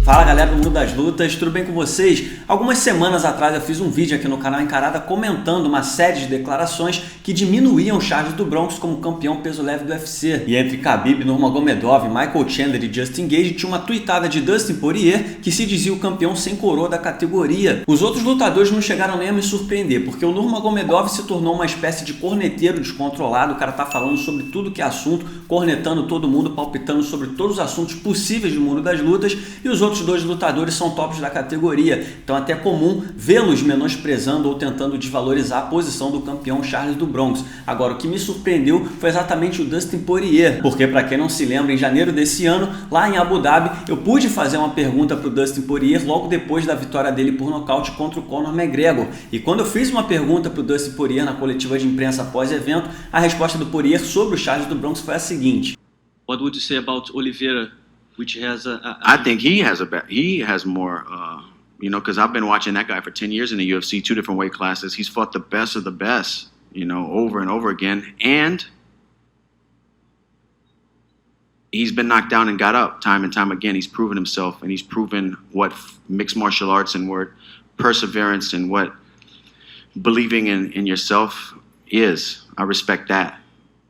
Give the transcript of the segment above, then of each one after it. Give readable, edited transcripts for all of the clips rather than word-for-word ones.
Fala galera do mundo das lutas, tudo bem com vocês? Algumas semanas atrás eu fiz um vídeo aqui no canal Encarada comentando uma série de declarações que diminuíam Charles do Bronx como campeão peso leve do UFC. E entre Khabib, Nurmagomedov, Michael Chandler e Justin Gaethje tinha uma tweetada de Dustin Poirier que se dizia o campeão sem coroa da categoria. Os outros lutadores não chegaram nem a me surpreender, porque o Nurmagomedov se tornou uma espécie de corneteiro descontrolado, o cara tá falando sobre tudo que é assunto, cornetando todo mundo, palpitando sobre todos os assuntos possíveis do mundo das lutas, e os outros dois lutadores são tops da categoria, então até é comum vê-los menosprezando ou tentando desvalorizar a posição do campeão Charles do Bronx. Agora, o que me surpreendeu foi exatamente o Dustin Poirier, porque para quem não se lembra, em janeiro desse ano, lá em Abu Dhabi, eu pude fazer uma pergunta para o Dustin Poirier logo depois da vitória dele por nocaute contra o Conor McGregor, e quando eu fiz uma pergunta para o Dustin Poirier na coletiva de imprensa pós-evento, a resposta do Poirier sobre o Charles do Bronx foi a seguinte: What would you say about Oliveira, which has I think he has more, because I've been watching that guy for 10 years in the UFC, 2 different weight classes. He's fought the best of the best, over and over again. And he's been knocked down and got up time and time again. He's proven himself, and he's proven what mixed martial arts and what perseverance and what believing in yourself is. I respect that.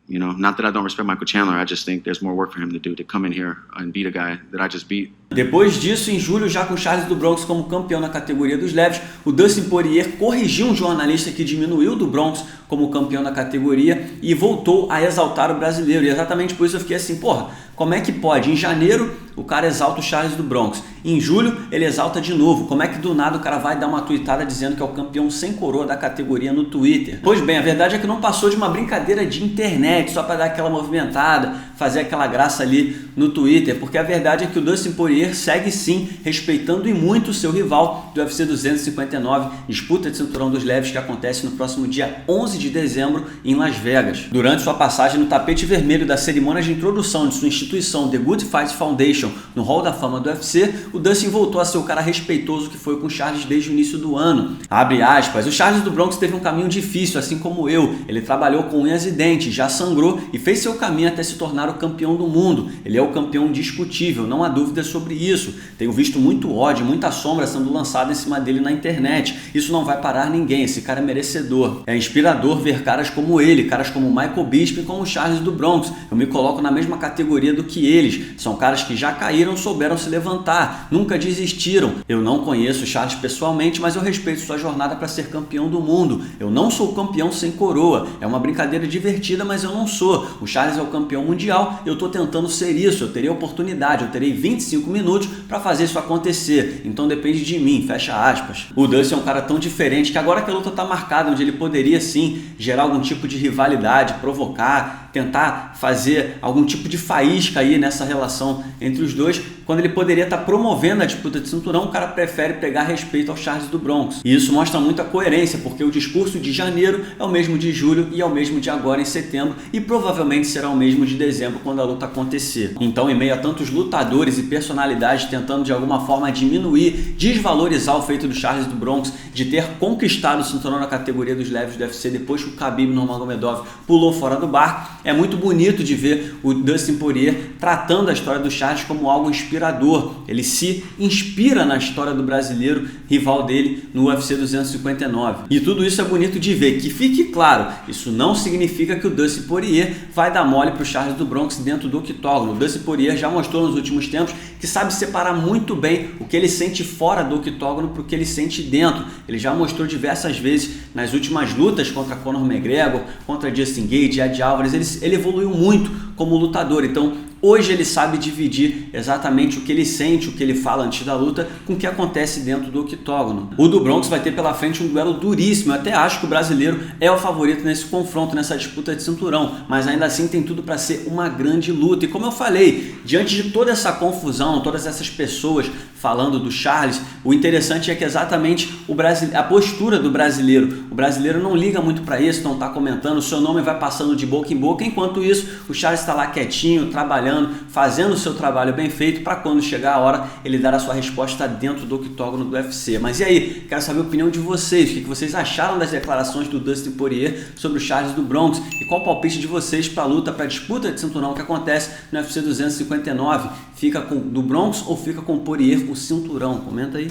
Not that I don't respect Michael Chandler, I just think there's more work for him to do to come in here and beat a guy that I just beat. Depois disso, em julho, já com Charles do Bronx como campeão na categoria dos leves, o Dustin Poirier corrigiu um jornalista que diminuiu o do Bronx como campeão da categoria e voltou a exaltar o brasileiro. E exatamente por isso eu fiquei assim, porra, como é que pode? Em janeiro, o cara exalta o Charles do Bronx. Em julho, ele exalta de novo. Como é que do nada o cara vai dar uma tweetada dizendo que é o campeão sem coroa da categoria no Twitter? Pois bem, a verdade é que não passou de uma brincadeira de internet, só para dar aquela movimentada, fazer aquela graça ali no Twitter, porque a verdade é que o Dustin Poirier segue sim respeitando e muito o seu rival do UFC 259, disputa de cinturão dos leves que acontece no próximo dia 11 de dezembro em Las Vegas. Durante sua passagem no tapete vermelho da cerimônia de introdução de sua instituição The Good Fight Foundation no Hall da Fama do UFC, o Dustin voltou a ser o cara respeitoso que foi com o Charles desde o início do ano. Abre aspas, o Charles do Bronx teve um caminho difícil, assim como eu. Ele trabalhou com unhas e dentes, já sangrou e fez seu caminho até se tornar o campeão do mundo. Ele é o campeão indiscutível, não há dúvida sobre isso. Tenho visto muito ódio, muita sombra sendo lançada em cima dele na internet. Isso não vai parar ninguém, esse cara é merecedor. É inspirador ver caras como ele, caras como Michael Bisping e como o Charles do Bronx. Eu me coloco na mesma categoria do que eles. São caras que já caíram, souberam se levantar, nunca desistiram. Eu não conheço o Charles pessoalmente, mas eu respeito sua jornada para ser campeão do mundo. Eu não sou campeão sem coroa. É uma brincadeira divertida, mas eu não sou. O Charles é o campeão mundial, eu estou tentando ser isso. Eu terei oportunidade, eu terei 25 minutos para fazer isso acontecer. Então depende de mim, fecha aspas. O Dustin é um cara tão diferente que agora que a luta está marcada, onde ele poderia sim gerar algum tipo de rivalidade, provocar, tentar fazer algum tipo de faísca aí nessa relação entre os dois, quando ele poderia estar promovendo a disputa de cinturão, o cara prefere pegar respeito ao Charles do Bronx. E isso mostra muita coerência, porque o discurso de janeiro é o mesmo de julho e é o mesmo de agora em setembro e provavelmente será o mesmo de dezembro quando a luta acontecer. Então, em meio a tantos lutadores e personalidades tentando de alguma forma diminuir, desvalorizar o feito do Charles do Bronx de ter conquistado o cinturão na categoria dos leves do UFC depois que o Khabib Nurmagomedov pulou fora do barco, é muito bonito de ver o Dustin Poirier tratando a história do Charles como algo inspirador. Ele se inspira na história do brasileiro rival dele no UFC 259. E tudo isso é bonito de ver. Que fique claro, isso não significa que o Dustin Poirier vai dar mole para o Charles do Bronx dentro do octógono. O Dustin Poirier já mostrou nos últimos tempos que sabe separar muito bem o que ele sente fora do octógono para o que ele sente dentro. Ele já mostrou diversas vezes nas últimas lutas contra Conor McGregor, contra Justin Gaethje, Ed Alvarez. Ele evoluiu muito como lutador. Então, hoje ele sabe dividir exatamente o que ele sente, o que ele fala antes da luta, com o que acontece dentro do octógono. O do Bronx vai ter pela frente um duelo duríssimo. Eu até acho que o brasileiro é o favorito nesse confronto, nessa disputa de cinturão, mas ainda assim tem tudo para ser uma grande luta. E como eu falei, diante de toda essa confusão, todas essas pessoas falando do Charles, o interessante é que exatamente a postura do brasileiro. O brasileiro não liga muito para isso, não está comentando, o seu nome vai passando de boca em boca, enquanto isso o Charles está lá quietinho, trabalhando, trabalhando, fazendo o seu trabalho bem feito para quando chegar a hora ele dar a sua resposta dentro do octógono do UFC. Mas e aí? Quero saber a opinião de vocês. O que vocês acharam das declarações do Dustin Poirier sobre o Charles do Bronx? E qual o palpite de vocês para a luta, para a disputa de cinturão que acontece no UFC 259? Fica com do Bronx ou fica com o Poirier o cinturão? Comenta aí.